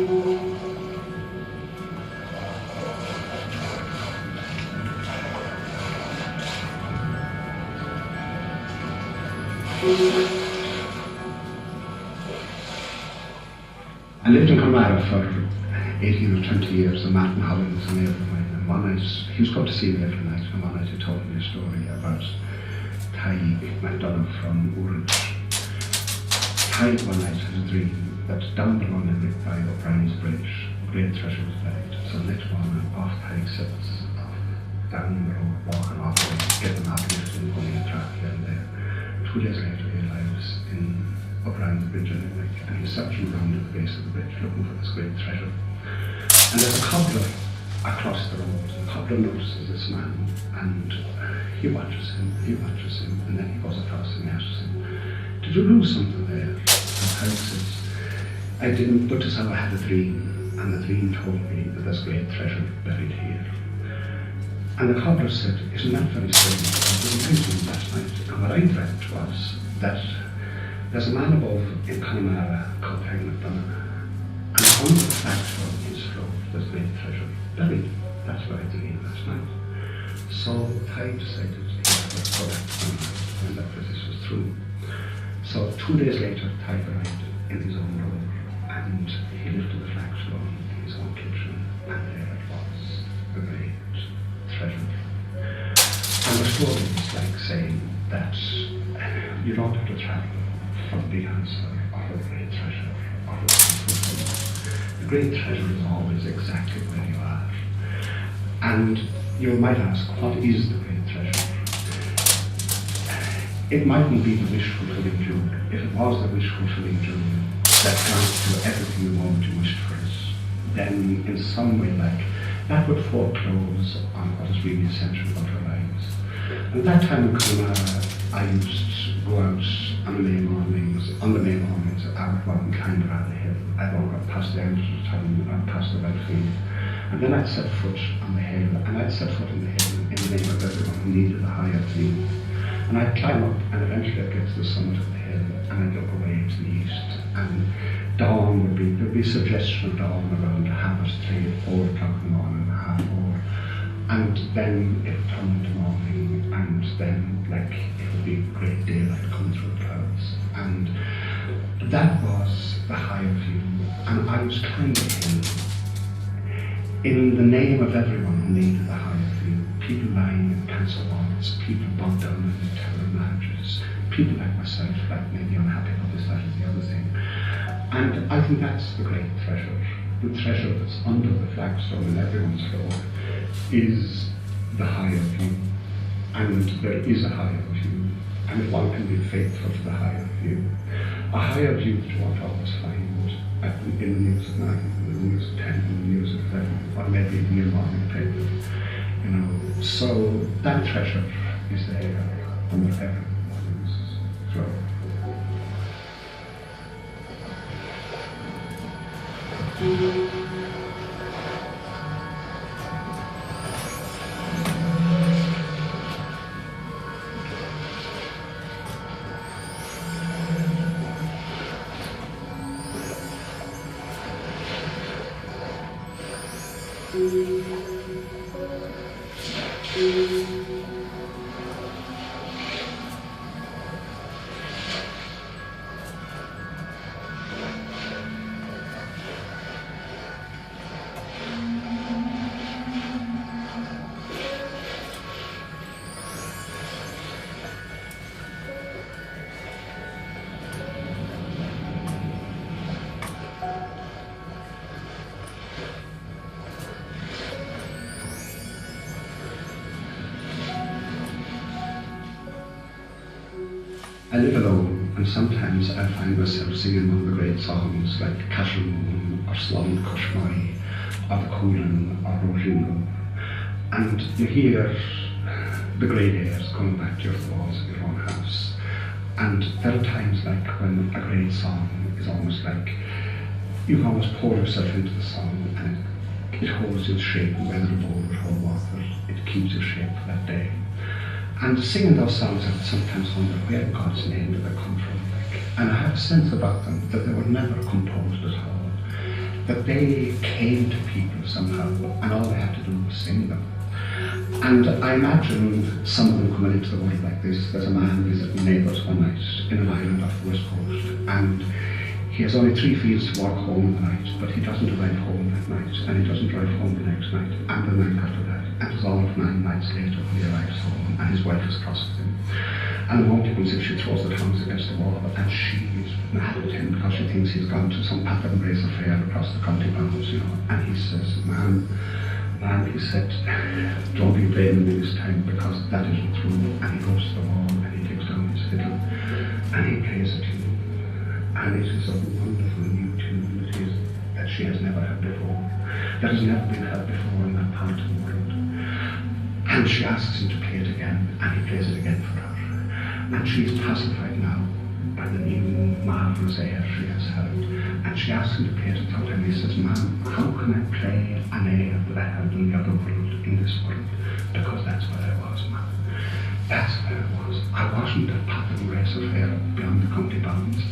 I lived in Connemara for 18 or 20 years, and Martin Hollins and everyone. And one night, he was come to see me every night, and one night he told me a story about Tyg MacDonagh from Ullage. Tyg one night had a dream that down below Limerick by O'Brien's Bridge, great treasure was buried. So next morning, off Tyg sits down the road, walking off the way, getting off lifted and going a track here and there. 2 days later, he arrives in O'Brien's Bridge in Limerick, and he's searching around at the base of the bridge looking for this great treasure. And there's a cobbler across the road, and the cobbler notices this man, and he watches him, and then he goes across and he asks him, "Did you lose something there?" And Tyg says, "I didn't, but just how I had a dream, and the dream told me that there's great treasure buried here." And the cobbler said, "Isn't that very strange? I was thinking last night, and what I dreamt was that there's a man above in Connemara called Tyg MacDonagh, and on the platform his floor there's great treasure buried. That's what I dreamed last night." So Tyg decided he would go back to Connemara and find out if this was true. So 2 days later, Tyg arrived in his own door, and he lifted the flagstone in his own kitchen, and there it was, the great treasure. And the story is like saying that you don't have to travel for the answer or the great treasure or the fulfillment. The great treasure is always exactly where you are. And you might ask, what is the great treasure? It mightn't be the wish-fulfilling jewel. If it was the wish-fulfilling jewel that grants you everything the moment you wished for it, then in some way that would foreclose on what is really essential about our lives. And at that time in Connemara, I used to go out on the May mornings, I would go out and climb around the hill. I'd walk up past the end of the town, I'd pass the Redfield, and then I'd set foot on the hill, and I'd set foot on the hill in the name of everyone who needed a higher view. And I'd climb up, and eventually I'd get to the summit of the hill, and I'd look away to the east, and dawn there'd be a suggestion of dawn around 3:30, 4 o'clock in the morning, 4:30, and then it would turn into morning, and then it would be great daylight coming through the clouds. And that was the higher view, and I was climbing the hill in the name of everyone who needed a higher view. People lying in cancer wards, people bogged down in their terror marriages, people like myself, maybe unhappy about this, that, or the other thing. And I think that's the great treasure. The treasure that's under the flagstone in everyone's floor is the higher view. And there is a higher view. And if one can be faithful to the higher view, a higher view that you won't always find in the news at 9, in the news at 10, in the news at 11, or maybe even in the morning paper. So that treasure is there under everyone's floor. I live alone, and sometimes I find myself singing one of the great songs like Cashel Moon or Slán Cushmai or the Coolan or Roisin. And you hear the great airs coming back to your walls of your own house. And there are times when a great song is almost you can almost pour yourself into the song, and it holds its shape, whether a bowl or hold water, it keeps its shape for that day. And singing those songs, I would sometimes wonder where in God's name did they come from. And I have a sense about them that they were never composed at all. that they came to people somehow, and all they had to do was sing them. And I imagine some of them coming into the world like this. There's a man visiting neighbours one night in an island off the west coast, and he has only 3 fields to walk home in the night, but he doesn't drive home that night, and he doesn't drive home the next night, and the night after that. And it's all of 9 nights later when he arrives home, and his wife is cross with him. And the woman as if she throws the tongs against the wall, and she is mad at him because she thinks he's gone to some path and race affair across the county bounds, you know. And he says, man, he said, don't be blaming me this time because that isn't true. And he goes to the wall and he takes down his fiddle and he plays a tune. And it is a wonderful new tune that she has never heard before, that has never been heard before in that part of the world. And she asks him to play it again, and he plays it again for her. And she is pacified now by the new marvellous air she has heard. And she asks him to play it without him. He says, "Ma'am, how can I play an air that I heard in the other world, in this world? Because that's where I was, ma'am. That's where I was. I wasn't a path and race affair beyond the county bounds.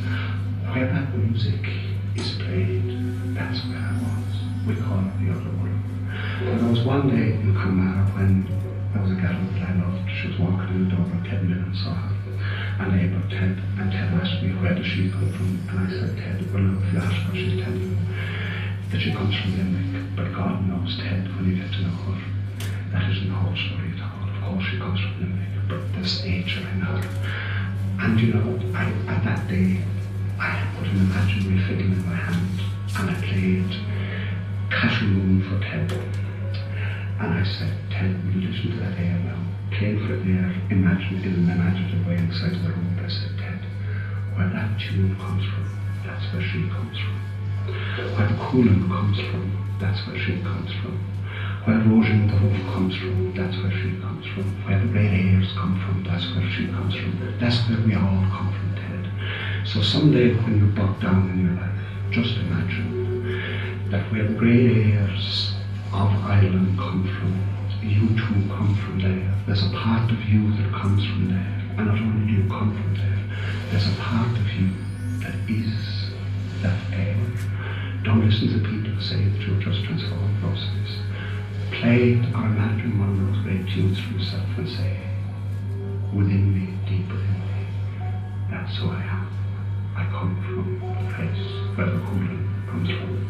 Where that music is played, that's where I was. We call it the other world." And there was one day in Connemara when there was a girl that I loved. She was walking in the door and Ted Millen saw her. A neighbour, Ted, and Ted asked me, "Where does she come from?" And I said, "Ted, well, if you ask her, she'll tell you that she comes from Limerick. But God knows, Ted, when you get to know her, that isn't the whole story at all. Of course she comes from Limerick, but there's nature in her." And you know, at that day, I put an imaginary fiddle in my hand, and I played Castle Moon for Ted. And I said, "Ted, will you listen to that air now?" Playing for it there, in an imaginative way inside of the room. I said, "Ted, where that tune comes from, that's where she comes from. Where the Coolan comes from, that's where she comes from. Where Roisin the Roof comes from, that's where she comes from. Where the great airs come from, that's where she comes from. That's where we all come from, Ted. So someday when you're bogged down in your life, just imagine that where the great airs of Ireland come from, you too come from there. There's a part of you that comes from there. And not only do you come from there, there's a part of you that is that air. Don't listen to people who say that you're just transformed process. Play or imagine one of those great tunes for yourself and say, "Within me, deep within me, that's who I am. I come from the place where the Coolan comes from."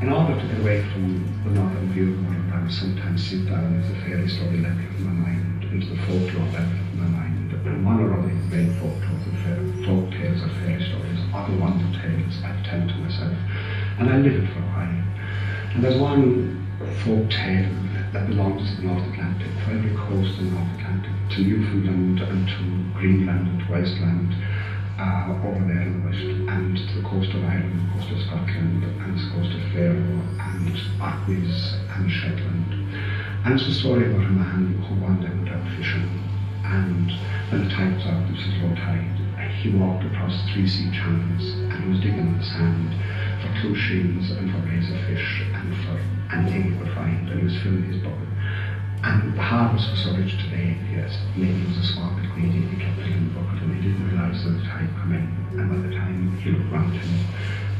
In order to get away from the northern view of the world, I would sometimes sit down as a fairy story level of my mind, into the folklore level of my mind, and one or other of the great folk tales or fairy stories, or the wonder tales I've told to myself, and I live it for a while. And there's one folk tale that belongs to the North Atlantic, to every coast in the North Atlantic, to Newfoundland and to Greenland and to Iceland, over there in the west, and to the coast of Ireland, the coast of Scotland, and the coast of Faroe, and Orkneys, and Shetland. And it's a story about a man who one day went out fishing, and when the tide was out, this was low tide, he walked across 3 sea channels, and he was digging in the sand for crucians and for rays of fish, and for anything he could find, and he was filling his bucket. And the harvest was so rich today, yes, maybe he was a small bit greedy, he kept filling the bucket, and he didn't realise that the tide come in, and by the time he looked round him,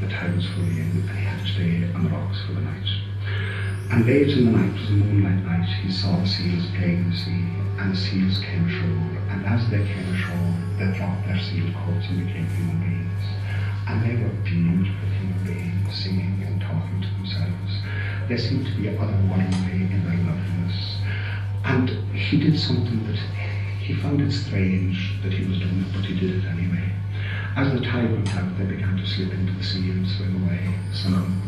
the tide was fully in, and he had to stay on the rocks for the night. And late in the night, it was a moonlight night, he saw the seals playing in the sea, and the seals came ashore, and as they came ashore, they dropped their seal coats and became human beings. And they were beautiful in the rain, singing and talking to themselves. They seemed to be otherworldly in their loveliness. And he did something that he found it strange that he was doing it, but he did it anyway. As the tide went out, they began to slip into the sea and swim away, some.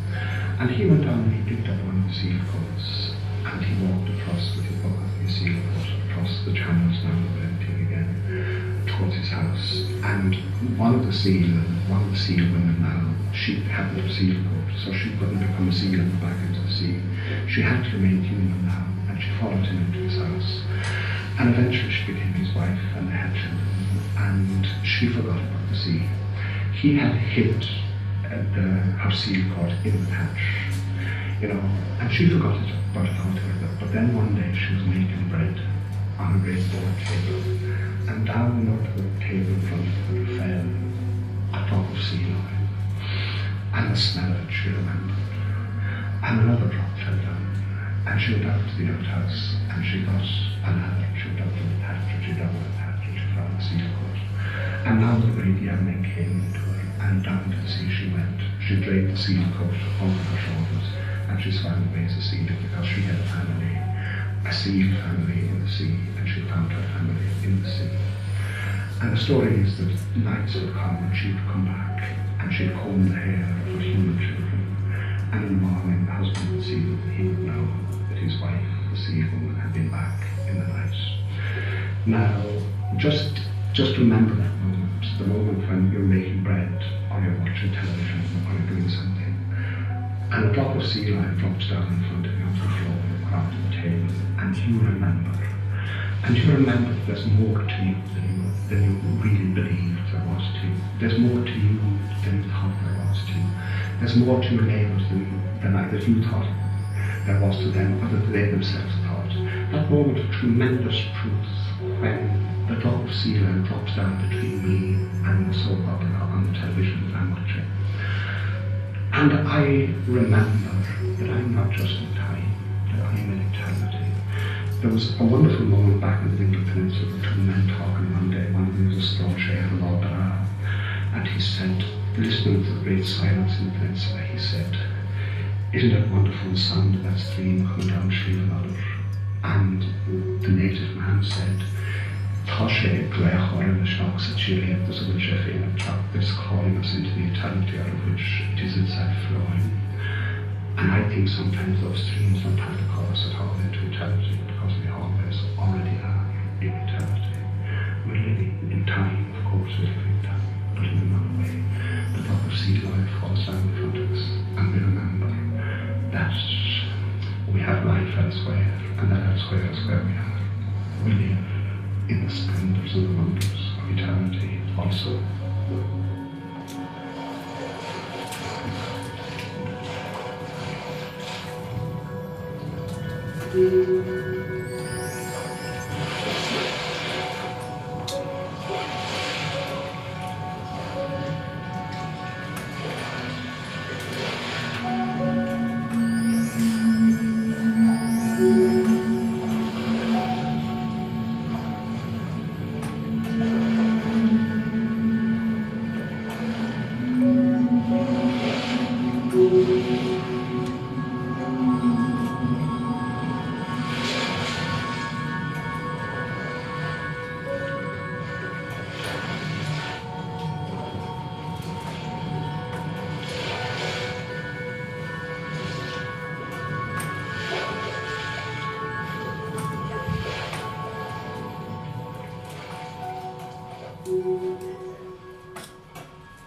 And he went down and he picked up one of the seal coats, and he walked across with his bucket of his seal coat, across the channels now that were empty again, towards his house. And one of the seal women now, she hadn't a seal coat, so she couldn't become a seal and go back into the sea. She had to remain human now, and she followed him into his house. And eventually she became his wife, and they had children, and she forgot about the sea. He had hid her seal coat in the patch, and she forgot about it altogether. But then one day she was making bread on a great board table, and down onto the table in front of her fell a drop of seal oil, and the smell of it she remembered. And another drop fell down, and she went out to the outhouse, and she got a ladder, she went out to the patch, and she dug the patch, and she found the seal coat. And now the great yearning came into her, and down to the sea she went. She draped the seal coat over her shoulders, and she swam away as a sealer, because she had a family, a seal family in the sea, and she found her family in the sea. And the story is that nights would come, and she would come back, and she'd comb the hair of her human children, and in the morning the husband would see that he would know that his wife, the sea woman, had been back in the night. Now, just remember that moment, the moment when you're making bread, or you're watching television, or you're doing something, and a drop of sea oil drops down in front of you onto the floor or onto the table, and you remember. And you remember that there's more to you than you really believed there was to you. There's more to you than you thought there was to you. There's more to your neighbours than either you thought there was to them, or that they themselves thought. That moment of tremendous truth when the drop of sea oil drops down between me and the soap opera on the television that I'm watching. And I remember that I'm not just in time, that I'm in eternity. There was a wonderful moment back in the Dingle Peninsula where two men talking one day. One of them was a staunch heir of Lord Barra, and he said, listening to the great silence in the peninsula, he said, "Isn't it wonderful the sound of that stream coming down Slieve? And the native man said, Tá sé gleach oil the shocks at Chile, there's a wish in a track that's calling us into the eternity out of which it is itself flowing." And I think sometimes those streams don't have to call us at all into eternity, because we always already are in eternity. We're living in time, of course we're living in time, but in another way. The drop of sea oil falls down in front of us, and we remember that we have life elsewhere, and that elsewhere is where we are. We live in the splendours and the wonders of eternity also.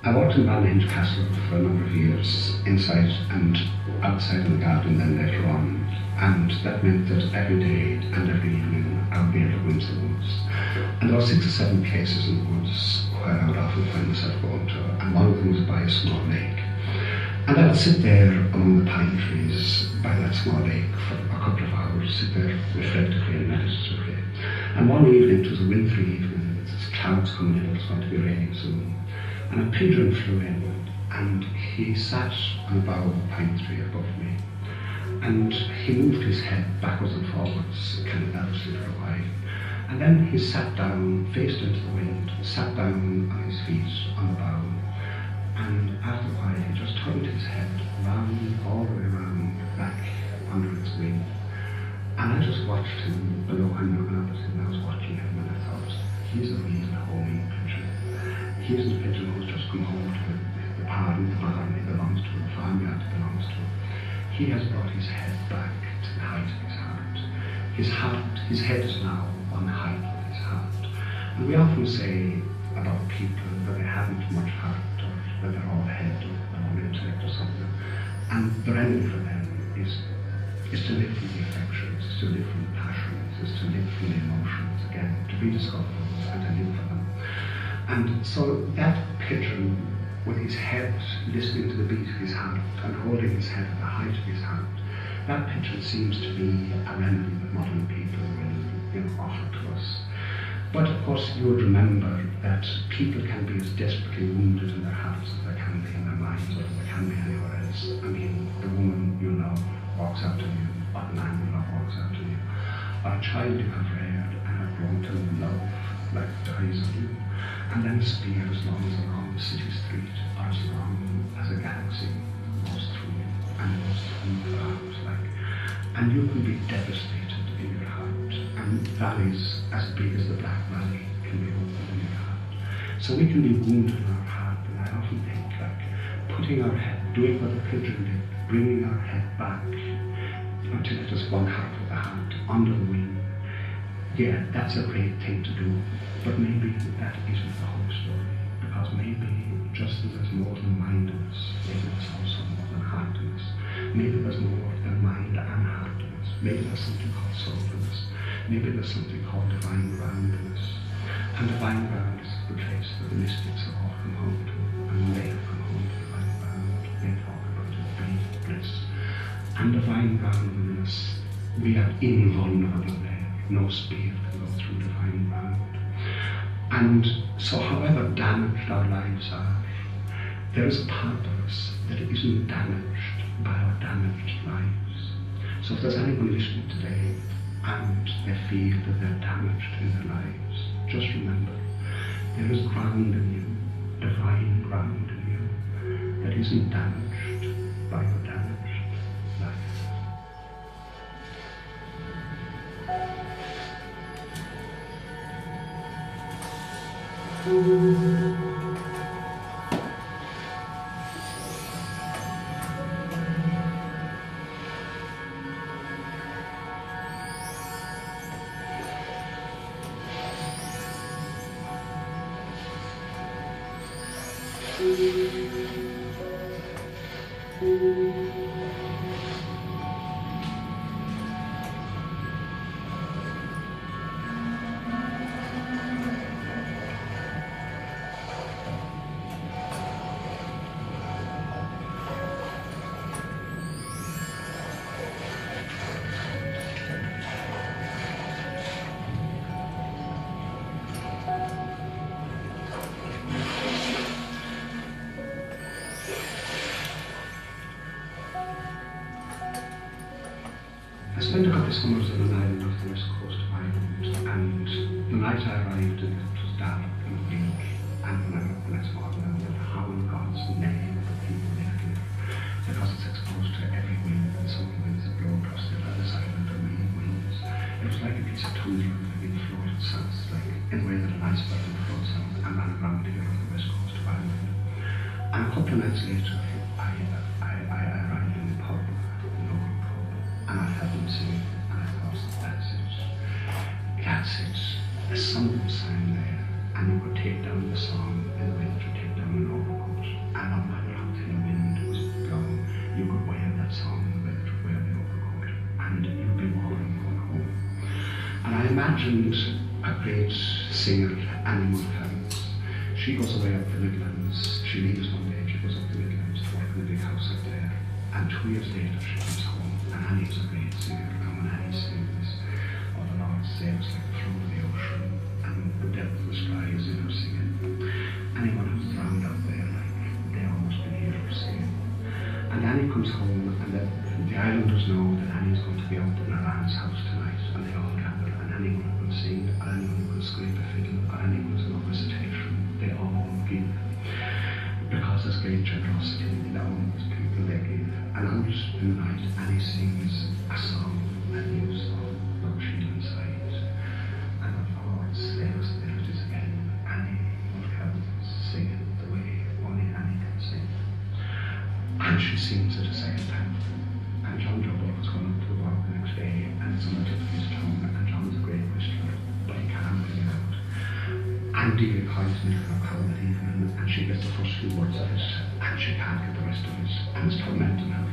I worked in Ballyhinge Castle for a number of years, inside and outside in the garden then later on, and that meant that every day and every evening I would be able to go into the woods. And there were 6 or 7 places in the woods where I would often find myself going to, and one of them was by a small lake. And I would sit there among the pine trees by that small lake for a couple of hours, sit there reflectively and meditatively. And one evening, it was a wintry evening, with clouds coming in, it was going to be raining soon. And a pigeon flew in, and he sat on the bough of a pine tree above me. And he moved his head backwards and forwards, kind of nervously for a while. And then he sat down, faced into the wind, sat down on his feet on the bough. And after a while he just turned his head round, all the way round, back under its wing. And I just watched him below him, looking up at him. I was watching him and I thought, he's a real homing pigeon. He isn't a pigeon who's just come home to the barn he belongs to, the farmyard he belongs to. He has brought his head back to the height of his heart. His head is now on the height of his heart. And we often say about people that they haven't much heart, or that they're all head, or they're all intellect or something. And the remedy for them is to live from the affections, is to live from the passions, is to live from the emotions, again, to rediscover those and to live for them. And so that pigeon, with his head listening to the beat of his heart and holding his head at the height of his heart, that pigeon seems to be a remedy that modern people will offer to us. But of course you would remember that people can be as desperately wounded in their hearts as they can be in their minds, or as they can be anywhere else. I mean, the woman you love walks out to you, or the man you love walks out to you, or a child you have reared and have grown to love like dies on you, and then a spear as long as along the city street, or as long as a galaxy goes through you, and goes through your heart, and you can be devastated in your heart, and valleys as big as the Black Valley can be opened in your heart. So we can be wounded in our heart, and I often think putting our head, doing what the pigeon did, bringing our head back until it is one half of the heart, under the wing. Yeah, that's a great thing to do, but maybe that isn't the whole story, because maybe just as there's more than mind in us, maybe there's also more than heart in us. Maybe there's more than mind and heart in us. Maybe there's something called soul in us. Maybe there's something called divine ground in us. And divine ground is the place that the mystics have all come home to. And when they have come home to divine ground, they talk about it being bliss. And divine ground within us, we are invulnerable there. No spear can go through divine ground. And so however damaged our lives are, there is a part of us that isn't damaged by our damaged lives. So if there's anyone listening today and they feel that they're damaged in their lives, just remember, there is ground in you, divine ground in you, that isn't damaged by your damaged life. I spent a couple of summers on an island off the west coast of Ireland, and the night I arrived it was dark and bleak, and when I got the next morning I wondered how in God's name the people live here, because it's exposed to every wind, and some winds that blow across the other island are real winds. It was like a piece of tundra that had been floated south, like in the way that an iceberg would float south and ran around here off the west coast of Ireland. And a couple of nights later I arrived in the pub, the local pub, and I had them singing, and I thought, that's it. There's something sang there, and you could take down the song in the way that you take down an overcoat, and no matter how thin a wind was blowing, you could wear that song in the way that you wear the overcoat, and you'd be warm going home. And I imagined a great singer, Annie Mulcairns. She goes away up the Midlands, she leaves one day, she goes up the Midlands to work in the big house up there, and 2 years later she comes home, and Annie's a great singer, and when Annie sings, oh the Lord sails like the flow of the ocean, and the depth of the sky is in her singing. Anyone who's drowned out there, like, they almost can hear her singing. And Annie comes home, and the islanders know that Annie's going to be out in her aunt's house tonight, and they all gather, and anyone who can sing, or anyone who can scrape a fiddle, or anyone who's in a visitation, they all give. because there's great generosity in the alms people they give. And out in the night, Annie sings a song, a new song, though she inside. And the thoughts, there it is again. Annie Mulcahy singing the way only Annie can sing. And she sings it a second time. And John Jobber was going up to the walk the next day, and it's on the tip of his tongue, and John's a great whistler, but he can't bring it out. And Delia Coyne's milking a cow that evening, and she gets the first few words of it, and she can't get the rest of it, and it's tormenting her.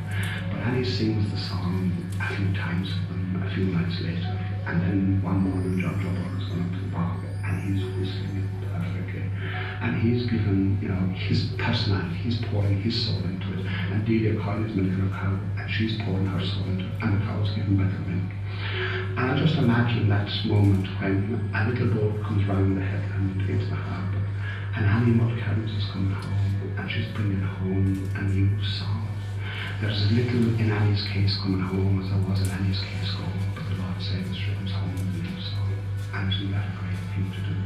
But Annie sings the song a few times for them, a few nights later, and then one morning John Jobber is going up to the bog, and he's whistling it perfectly. And he's given, his personality, he's pouring his soul into it. And Delia Coyne is milking a cow, and she's pouring her soul into it, and the cow's giving better milk. And I just imagine that moment when a little boat comes round the headland into the harbour, and Annie Mulcahy is coming home, and she's bringing home a new song. There's a little in Annie's case coming home as there was in Annie's case going, but the Lord saves us home with a new song. And isn't that a great thing to do?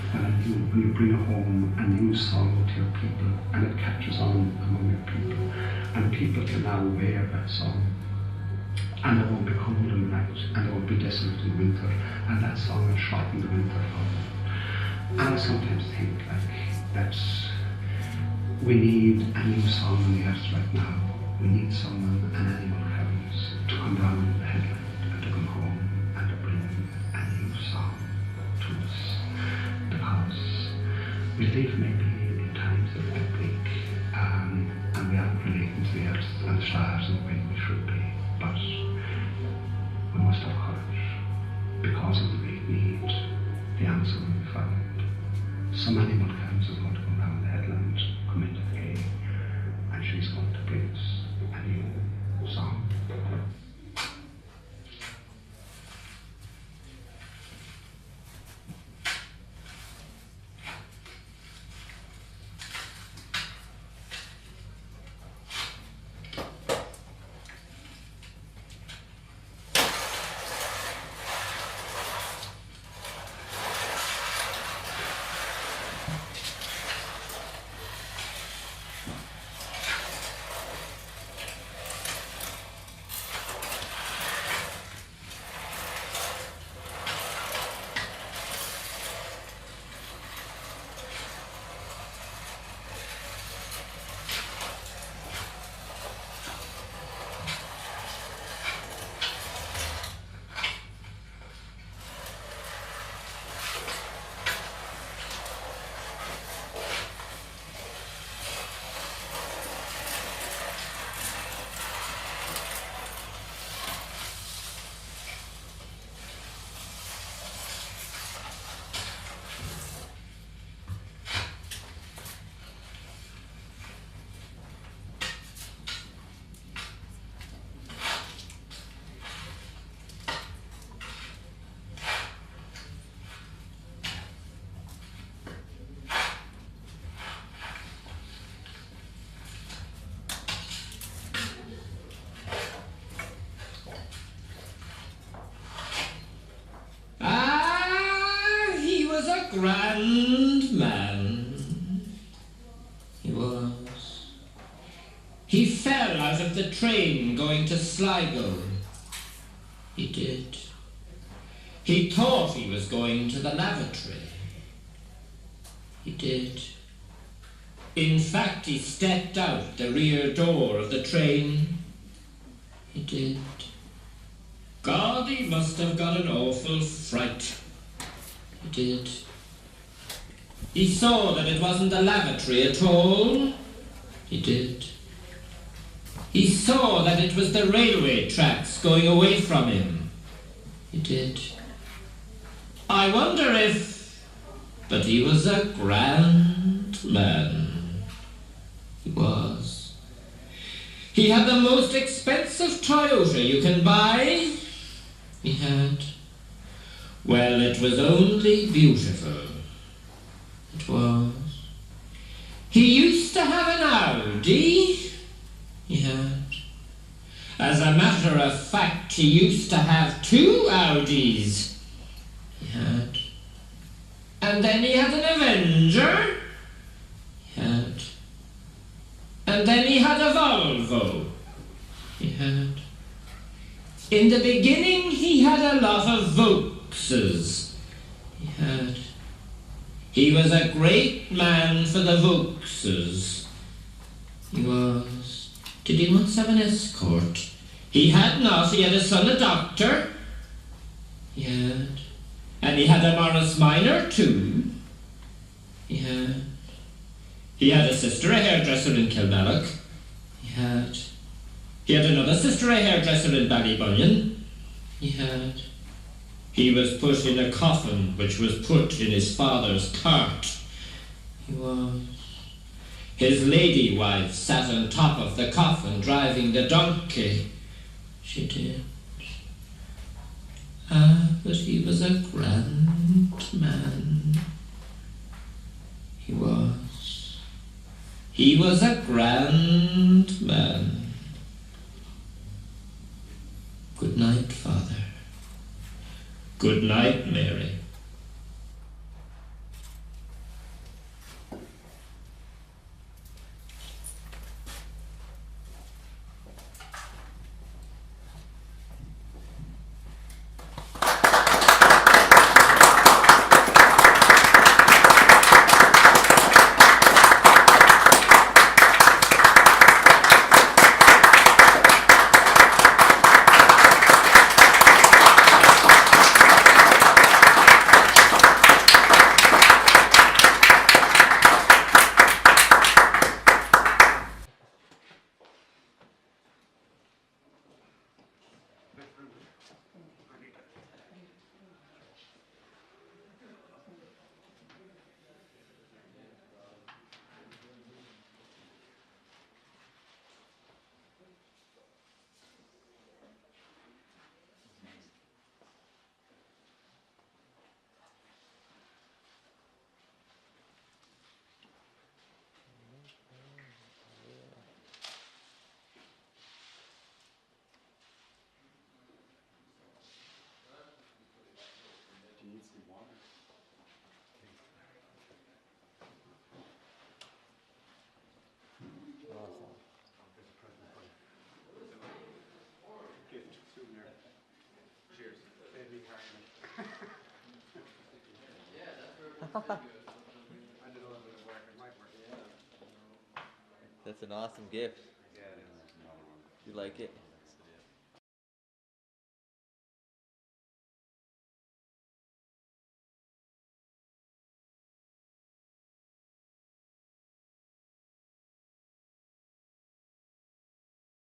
When you bring home a new song to your people, and it catches on among your people, and people can now wear that song, and it won't be cold in the night, and it won't be desolate in the winter, and that song will shorten the winter for them. And I sometimes think that we need a new song on the earth right now. We need someone, an animal heavens, to come down the headland and to come home and to bring a new song to us. Because we live maybe in times that are bleak, and we aren't relating to the earth and the stars in the way we should be. But we must have courage, because of the great need, the answer will be found. Some animal comes is going to come down the headland, come into the cave, and she's going to bring us a new song. Grand man, he was. He fell out of the train going to Sligo. He did. He thought he was going to the lavatory. He did. In fact, he stepped out the rear door of the train. He did. God, he must have got an awful fright. He did. He saw that it wasn't the lavatory at all. He did. He saw that it was the railway tracks going away from him. He did. I wonder if... But he was a grand man. He was. He had the most expensive Toyota you can buy. He had. Well, it was only beautiful. It was. He used to have an Audi. He had. As a matter of fact, he used to have 2 Audis. He had. And then he had an Avenger. He had. And then he had a Volvo. He had. In the beginning, he had a lot of Vauxes. He had. He was a great man for the Vauxes. He was. Did he once have an escort? He had not. He had a son, a doctor. He had. And he had a Morris Minor, too. He had. He had a sister, a hairdresser in Kilmallock. He had. He had another sister, a hairdresser in Ballybunion. He had. He was put in a coffin, which was put in his father's cart. He was. His lady wife sat on top of the coffin, driving the donkey. She did. Ah, but he was a grand man. He was. He was a grand man. Good night, Father. Good night, Mary. That's an awesome gift. You like it?